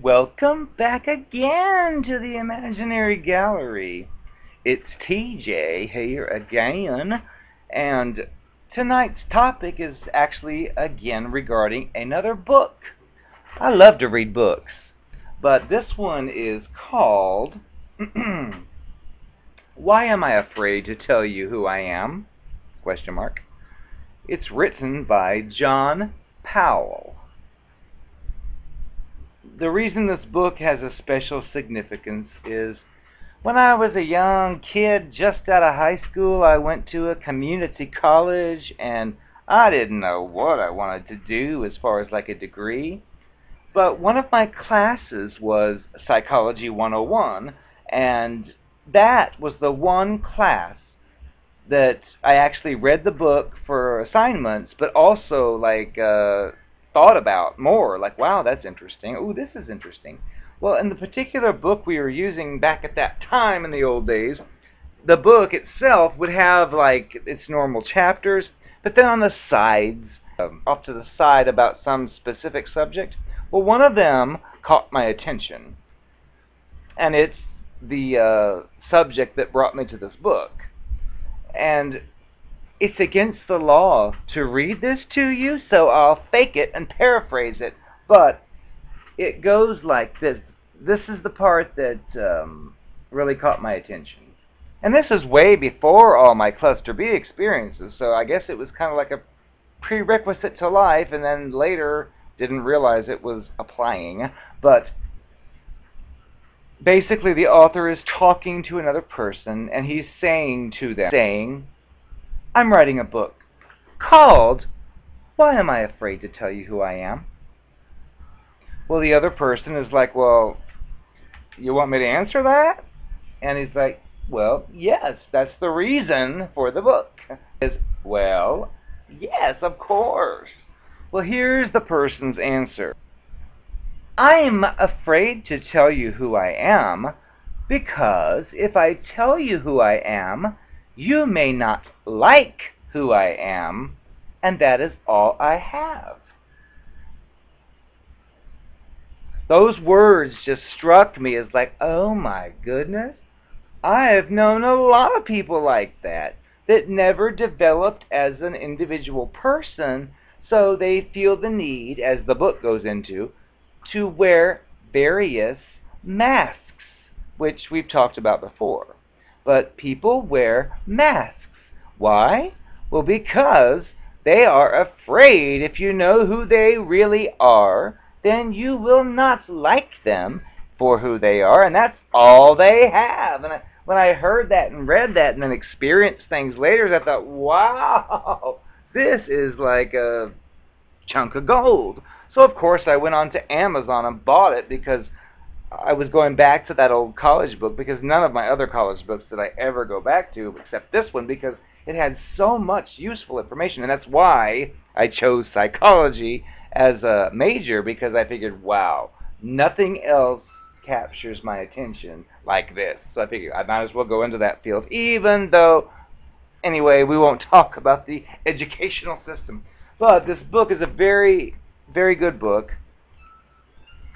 Welcome back again to the Imaginary Gallery. It's TJ here again, and tonight's topic is actually again regarding another book. I love to read books, but this one is called Why Am I Afraid to Tell You Who I Am? Question mark. It's written by John Powell. The reason this book has a special significance is when I was a young kid just out of high school, I went to a community college and I didn't know what I wanted to do as far as like a degree. But one of my classes was Psychology 101, and that was the one class that I actually read the book for assignments, but also like thought about more, like, wow, that's interesting. Oh, this is interesting. Well, in the particular book we were using back at that time in the old days, the book itself would have like its normal chapters, but then on the sides, off to the side about some specific subject. Well, one of them caught my attention, and it's the subject that brought me to this book. And it's against the law to read this to you, so I'll fake it and paraphrase it. But it goes like this. This is the part that really caught my attention. And this is way before all my cluster B experiences, so I guess it was kind of like a prerequisite to life, and then later didn't realize it was applying. But basically the author is talking to another person, and he's saying to them, I'm writing a book called Why Am I Afraid to Tell You Who I Am? Well, the other person is like, well, you want me to answer that? And he's like, well, yes, that's the reason for the book. Well, yes, of course. Well, here's the person's answer. I'm afraid to tell you who I am because if I tell you who I am, you may not like who I am, and that is all I have. Those words just struck me as like, oh my goodness, I have known a lot of people like that never developed as an individual person, so they feel the need, as the book goes into, to wear various masks, which we've talked about before. But people wear masks. Why? Well, because they are afraid if you know who they really are, then you will not like them for who they are, and that's all they have. And when I heard that and read that and then experienced things later, I thought, wow, this is like a chunk of gold. So, of course, I went on to Amazon and bought it because I was going back to that old college book, because none of my other college books did I ever go back to except this one, because it had so much useful information. And that's why I chose psychology as a major, because I figured, wow, nothing else captures my attention like this. So I figured I might as well go into that field, even though, anyway, we won't talk about the educational system. But this book is a very, very good book.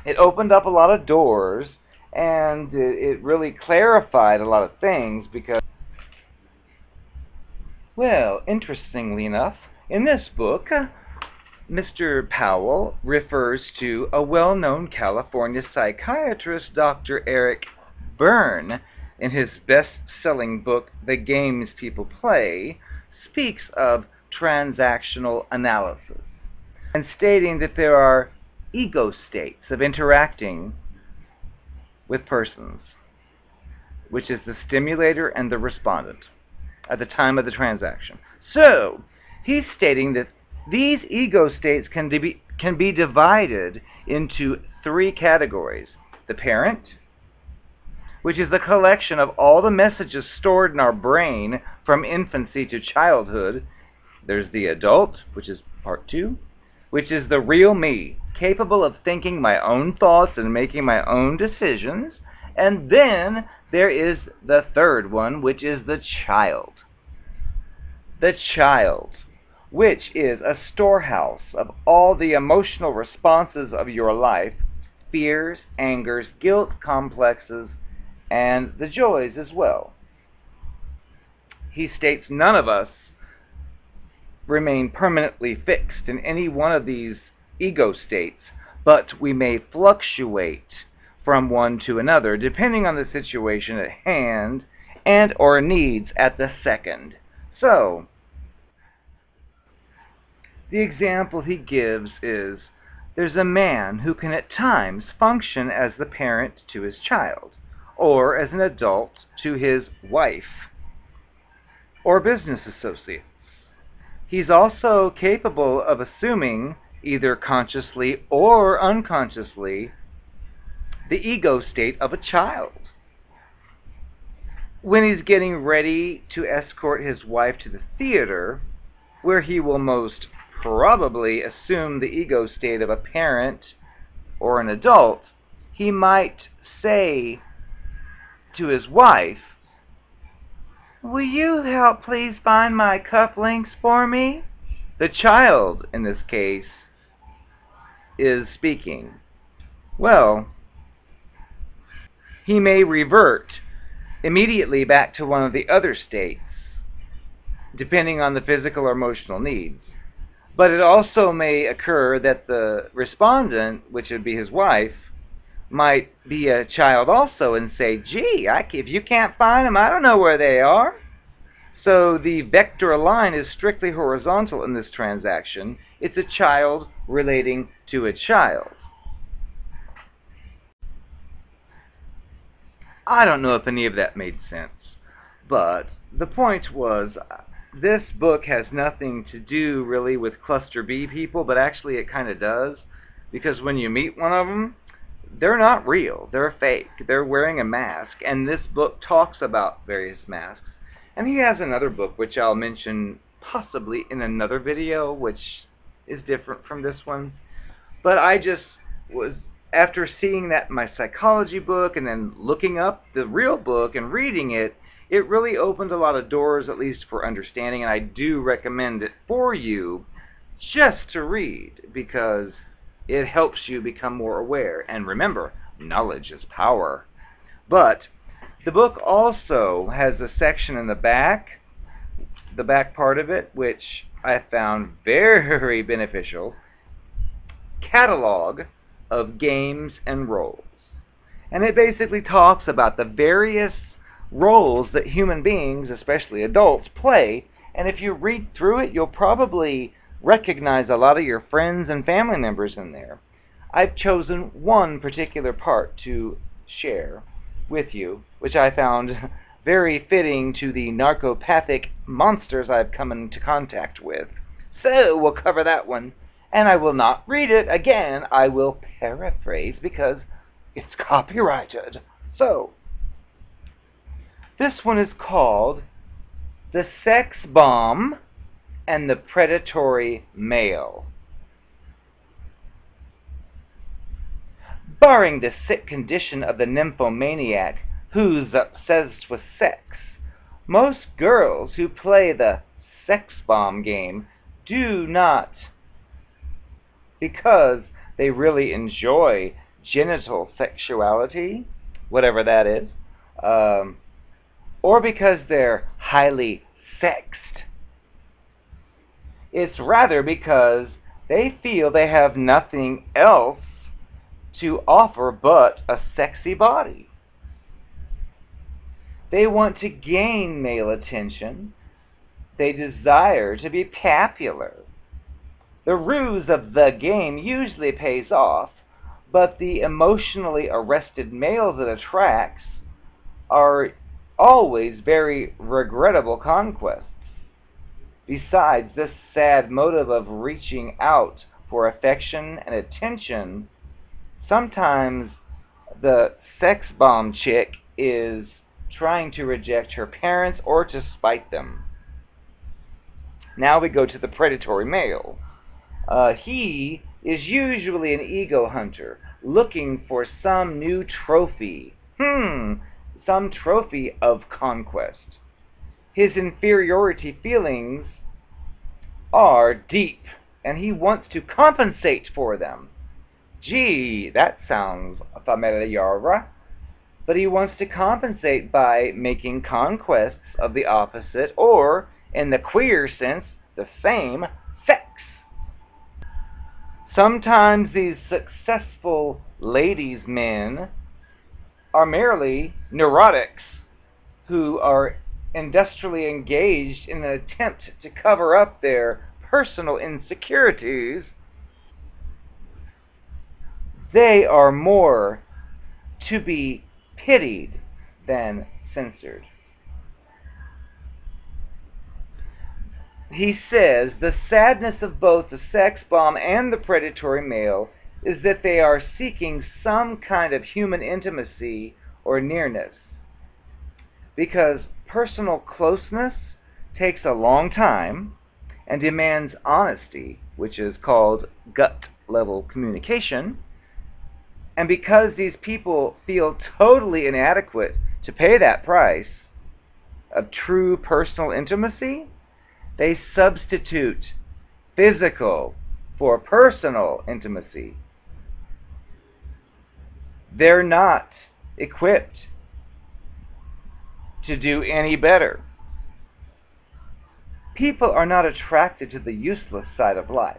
It opened up a lot of doors, and it really clarified a lot of things because, well, interestingly enough, in this book, Mr. Powell refers to a well-known California psychiatrist, Dr. Eric Berne, in his best-selling book, The Games People Play, speaks of transactional analysis, and stating that there are ego states of interacting with persons, which is the stimulator and the respondent at the time of the transaction. So, he's stating that these ego states can be divided into three categories. The parent, which is the collection of all the messages stored in our brain from infancy to childhood. There's the adult, which is part two. which is the real me, capable of thinking my own thoughts and making my own decisions. And then there is the third one, which is the child. The child, which is a storehouse of all the emotional responses of your life, fears, angers, guilt, complexes, and the joys as well. He states none of us remain permanently fixed in any one of these ego states, but we may fluctuate from one to another depending on the situation at hand and or needs at the second. So, the example he gives is, there's a man who can at times function as the parent to his child, or as an adult to his wife, or business associate. He's also capable of assuming, either consciously or unconsciously, the ego state of a child. When he's getting ready to escort his wife to the theater, where he will most probably assume the ego state of a parent or an adult, he might say to his wife, "Will you help please find my cufflinks for me?" The child, in this case, is speaking. Well, he may revert immediately back to one of the other states, depending on the physical or emotional needs. But it also may occur that the respondent, which would be his wife, might be a child also and say, "Gee, if you can't find them, I don't know where they are." So the vector line is strictly horizontal in this transaction. It's a child relating to a child. I don't know if any of that made sense, but the point was, this book has nothing to do really with cluster B people, but actually it kind of does, because when you meet one of them, they're not real, they're fake, they're wearing a mask, and this book talks about various masks. And he has another book which I'll mention possibly in another video, which is different from this one. But I just was, after seeing that in my psychology book and then looking up the real book and reading it, it really opened a lot of doors, at least for understanding, and I do recommend it for you just to read, because it helps you become more aware. And remember, knowledge is power. But the book also has a section in the back part of it, which I found very beneficial, catalog of games and roles. And it basically talks about the various roles that human beings, especially adults, play. And if you read through it, you'll probably recognize a lot of your friends and family members in there. I've chosen one particular part to share with you, which I found very fitting to the narcopathic monsters I've come into contact with. So we'll cover that one. And I will not read it again. I will paraphrase because it's copyrighted. So, this one is called The Sex Bomb and the Predatory Male. Barring the sick condition of the nymphomaniac who's obsessed with sex, most girls who play the sex bomb game do not because they really enjoy genital sexuality, whatever that is, or because they're highly sexed. It's rather because they feel they have nothing else to offer but a sexy body. They want to gain male attention. They desire to be popular. The ruse of the game usually pays off, but the emotionally arrested males it attracts are always very regrettable conquests. Besides this sad motive of reaching out for affection and attention, sometimes the sex bomb chick is trying to reject her parents or to spite them. Now we go to the predatory male. He is usually an ego hunter, looking for some new trophy. Some trophy of conquest. His inferiority feelings are deep, and he wants to compensate for them. Gee, that sounds familiar. But he wants to compensate by making conquests of the opposite, or, in the queer sense, the same sex. Sometimes these successful ladies' men are merely neurotics who are industrially engaged in an attempt to cover up their personal insecurities. They are more to be pitied than censored. He says the sadness of both the sex bomb and the predatory male is that they are seeking some kind of human intimacy or nearness, because personal closeness takes a long time and demands honesty, which is called gut-level communication, and because these people feel totally inadequate to pay that price of true personal intimacy, they substitute physical for personal intimacy. They're not equipped to do any better. People are not attracted to the useless side of life.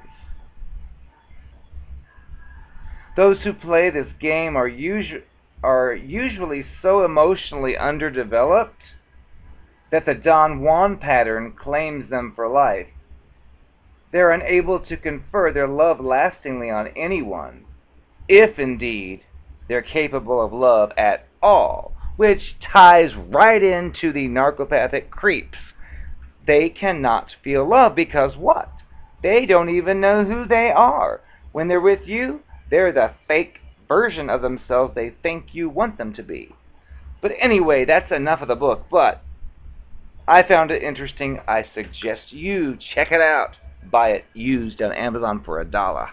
Those who play this game are usually so emotionally underdeveloped that the Don Juan pattern claims them for life. They're unable to confer their love lastingly on anyone, if indeed they're capable of love at all, which ties right into the narcopathic creeps. They cannot feel love because what? They don't even know who they are. When they're with you, they're the fake version of themselves they think you want them to be. But anyway, that's enough of the book. But I found it interesting. I suggest you check it out. Buy it used on Amazon for $1.